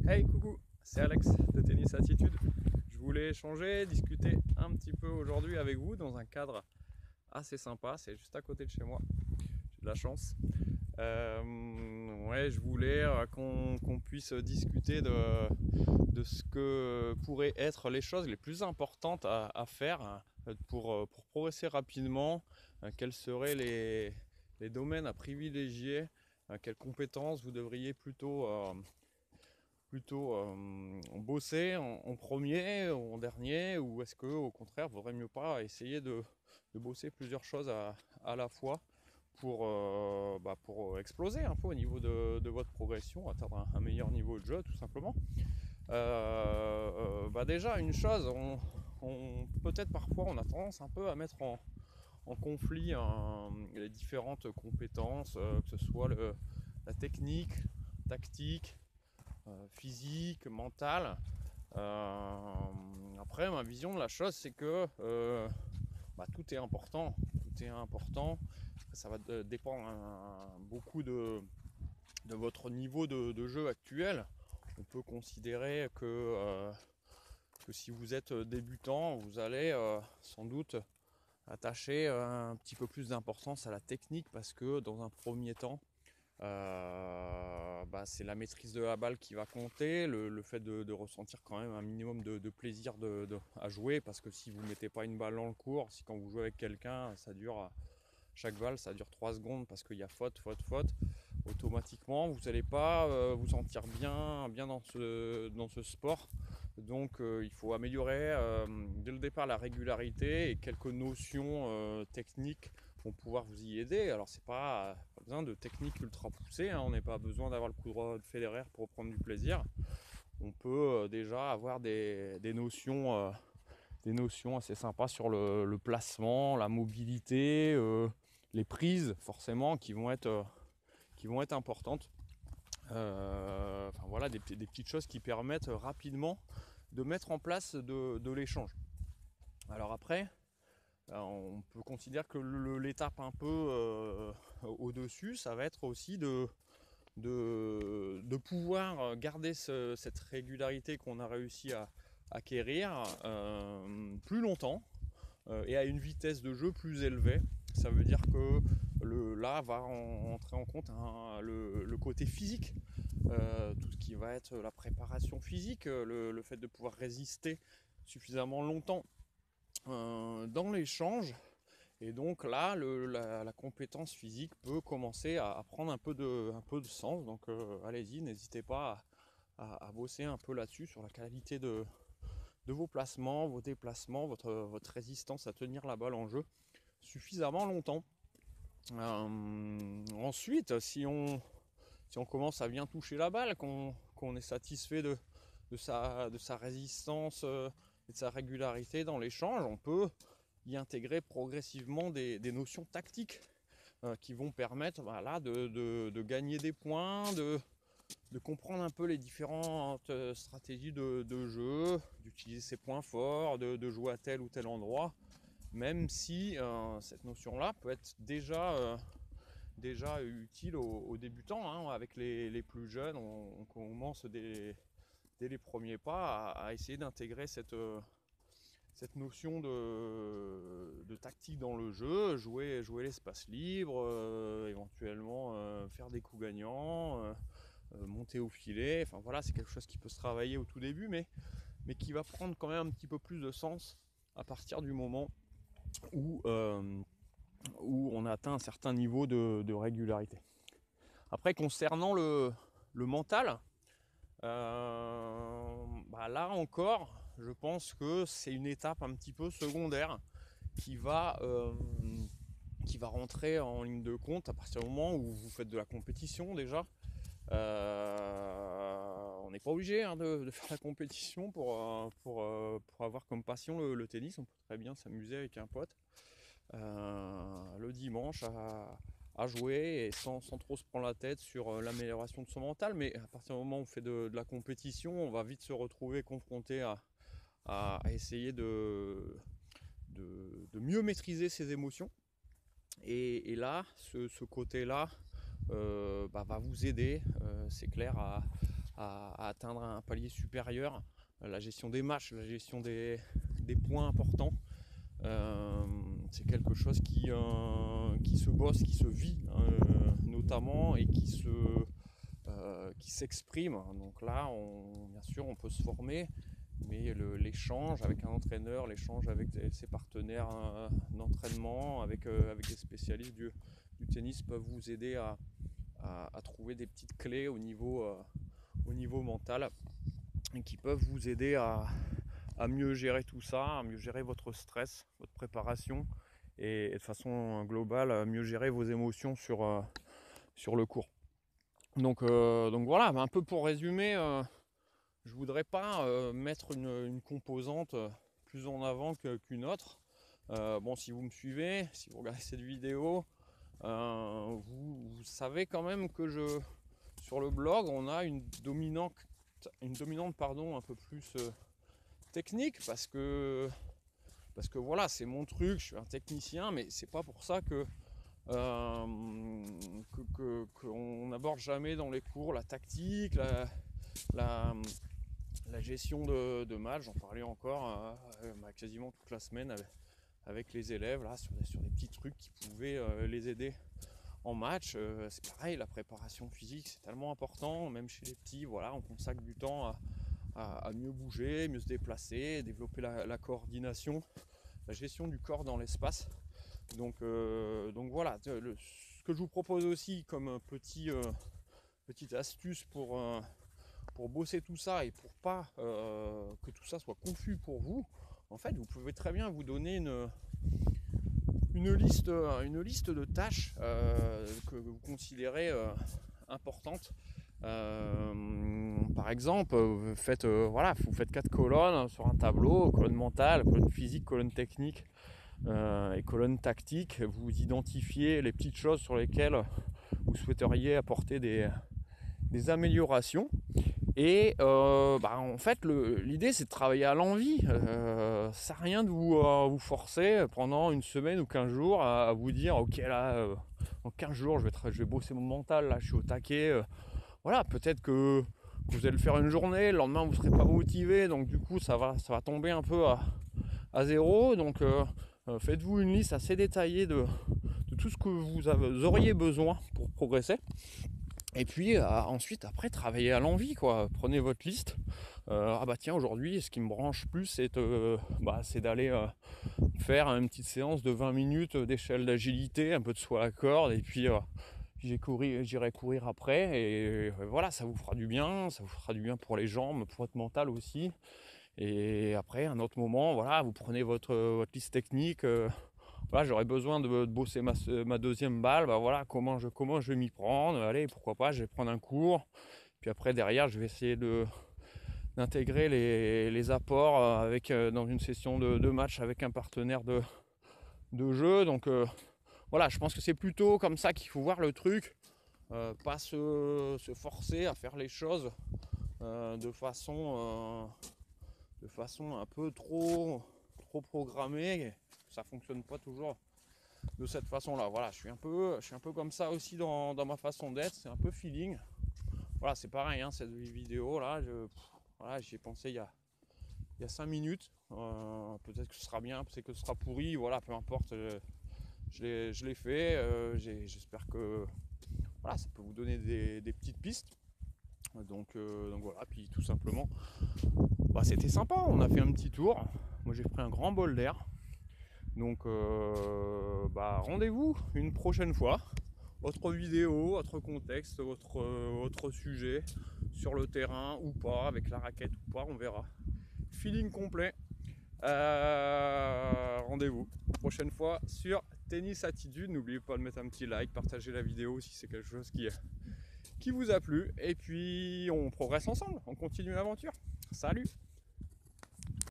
Hey, coucou, c'est Alex de Tennis Attitude. Je voulais échanger, discuter un petit peu aujourd'hui avec vous dans un cadre assez sympa. C'est juste à côté de chez moi. J'ai de la chance. Ouais, je voulais qu'on puisse discuter de ce que pourraient être les choses les plus importantes à faire pour progresser rapidement. Quels seraient les domaines à privilégier, quelles compétences vous devriez plutôt bosser en premier, en dernier, ou est-ce que au contraire, vaudrait mieux pas essayer de bosser plusieurs choses à la fois pour exploser un peu au niveau de votre progression, atteindre un meilleur niveau de jeu tout simplement. Déjà une chose, peut-être parfois on a tendance un peu à mettre en conflit les différentes compétences, que ce soit la technique, tactique, physique, mentale. Après, ma vision de la chose, c'est que tout est important. Tout est important. Ça va dépendre beaucoup de votre niveau de jeu actuel. On peut considérer que si vous êtes débutant, vous allez sans doute attacher un petit peu plus d'importance à la technique parce que dans un premier temps, c'est la maîtrise de la balle qui va compter, le fait de ressentir quand même un minimum de plaisir à jouer, parce que si vous ne mettez pas une balle dans le court, si quand vous jouez avec quelqu'un, chaque balle ça dure 3 secondes parce qu'il y a faute, faute, faute, automatiquement vous n'allez pas vous sentir bien dans ce sport. Donc il faut améliorer dès le départ la régularité et quelques notions techniques vont pouvoir vous y aider. Alors c'est pas besoin de technique ultra poussée, hein. On n'est pas besoin d'avoir le coup droit de Federer pour prendre du plaisir. On peut déjà avoir des notions assez sympas sur le placement, la mobilité, les prises forcément qui vont être importantes. Voilà, des petites choses qui permettent rapidement de mettre en place de l'échange. Alors après, on peut considérer que l'étape un peu au-dessus, ça va être aussi de pouvoir garder cette régularité qu'on a réussi à acquérir plus longtemps et à une vitesse de jeu plus élevée. Ça veut dire que là va entrer en compte le côté physique, tout ce qui va être la préparation physique, le fait de pouvoir résister suffisamment longtemps dans l'échange. Et donc là, la compétence physique peut commencer à prendre un peu de sens. Donc allez-y, n'hésitez pas à bosser un peu là-dessus, sur la qualité de vos placements, vos déplacements, votre résistance à tenir la balle en jeu suffisamment longtemps. Ensuite, si on commence à bien toucher la balle, qu'on est satisfait de sa résistance et de sa régularité dans l'échange, on peut y intégrer progressivement des notions tactiques qui vont permettre de gagner des points, de comprendre un peu les différentes stratégies de jeu, d'utiliser ses points forts, de jouer à tel ou tel endroit, même si cette notion-là peut être déjà utile aux débutants, hein. Avec les plus jeunes, on commence dès les premiers pas à essayer d'intégrer cette notion de tactique dans le jeu, jouer l'espace libre, éventuellement faire des coups gagnants, monter au filet. Enfin voilà, c'est quelque chose qui peut se travailler au tout début, mais qui va prendre quand même un petit peu plus de sens à partir du moment où, où on a atteint un certain niveau de régularité. Après, concernant le mental, là encore, je pense que c'est une étape un petit peu secondaire qui va, euh, qui va rentrer en ligne de compte à partir du moment où vous faites de la compétition déjà. On n'est pas obligé, hein, de faire la compétition pour avoir comme passion le tennis. On peut très bien s'amuser avec un pote le dimanche à jouer et sans trop se prendre la tête sur l'amélioration de son mental. Mais à partir du moment où on fait de la compétition, on va vite se retrouver confronté à essayer de mieux maîtriser ses émotions. Et là, ce côté-là va vous aider, c'est clair, à atteindre un palier supérieur. La gestion des matchs, la gestion des points importants, c'est quelque chose qui se bosse, qui se vit notamment, et qui s'exprime. Donc là, bien sûr, on peut se former, mais l'échange avec un entraîneur, l'échange avec ses partenaires d'entraînement, avec des spécialistes du tennis, peuvent vous aider à trouver des petites clés au niveau mental, et qui peuvent vous aider à mieux gérer tout ça, à mieux gérer votre stress, votre préparation, et de façon globale, à mieux gérer vos émotions sur le court. Donc voilà, un peu pour résumer, je voudrais pas mettre une composante plus en avant qu'une autre. Bon, si vous me suivez, si vous regardez cette vidéo, vous savez quand même que sur le blog, on a une dominante un peu plus technique, parce que voilà, c'est mon truc, je suis un technicien, mais c'est pas pour ça qu'on n'aborde jamais dans les cours la tactique, la gestion de match. J'en parlais encore quasiment toute la semaine avec les élèves là, sur des petits trucs qui pouvaient les aider en match. C'est pareil, la préparation physique, c'est tellement important, même chez les petits. Voilà, on consacre du temps à mieux bouger, mieux se déplacer, développer la coordination, la gestion du corps dans l'espace. Donc voilà, ce que je vous propose aussi comme petite astuce pour bosser tout ça, et pour pas que tout ça soit confus pour vous, en fait, vous pouvez très bien vous donner une liste de tâches que vous considérez importantes. Par exemple, vous faites 4 colonnes sur un tableau: colonne mentale, colonne physique, colonne technique et colonne tactique. Vous identifiez les petites choses sur lesquelles vous souhaiteriez apporter des améliorations. Et en fait, l'idée, c'est de travailler à l'envie. Ça sert à rien de vous forcer pendant une semaine ou 15 jours à vous dire ok, là en 15 jours je vais bosser mon mental, là je suis au taquet. Voilà, peut-être que vous allez le faire une journée, le lendemain vous ne serez pas motivé, donc du coup ça va tomber un peu à zéro. Donc faites-vous une liste assez détaillée de tout ce que vous auriez besoin pour progresser. Et puis ensuite, après, travaillez à l'envie, quoi. Prenez votre liste. Tiens, aujourd'hui, ce qui me branche plus, c'est d'aller faire une petite séance de 20 minutes d'échelle d'agilité, un peu de saut à la corde, et puis j'irai courir après. Et voilà, ça vous fera du bien pour les jambes, pour votre mental aussi. Et après, un autre moment, voilà, vous prenez votre liste technique. Voilà, j'aurais besoin de bosser ma deuxième balle. Voilà, comment je vais m'y prendre. Allez, pourquoi pas, je vais prendre un cours. Puis après, derrière, je vais essayer d'intégrer les apports dans une session de match avec un partenaire de jeu. Donc voilà, je pense que c'est plutôt comme ça qu'il faut voir le truc. Pas se forcer à faire les choses de façon un peu trop programmée. Ça fonctionne pas toujours de cette façon là. Voilà, je suis un peu comme ça aussi dans ma façon d'être. C'est un peu feeling. Voilà, c'est pareil, hein, cette vidéo là, j'y ai pensé il y a 5 minutes. Peut-être que ce sera bien, peut-être que ce sera pourri. Voilà, peu importe, je l'ai fait. J'espère que voilà, ça peut vous donner des petites pistes. Donc voilà, puis tout simplement, c'était sympa, on a fait un petit tour. Moi j'ai pris un grand bol d'air. Donc rendez-vous une prochaine fois. Autre vidéo, autre contexte, autre sujet, sur le terrain ou pas, avec la raquette ou pas, on verra. Feeling complet. Rendez-vous prochaine fois sur Tennis Attitude. N'oubliez pas de mettre un petit like, partager la vidéo si c'est quelque chose qui vous a plu. Et puis on progresse ensemble, on continue l'aventure. Salut!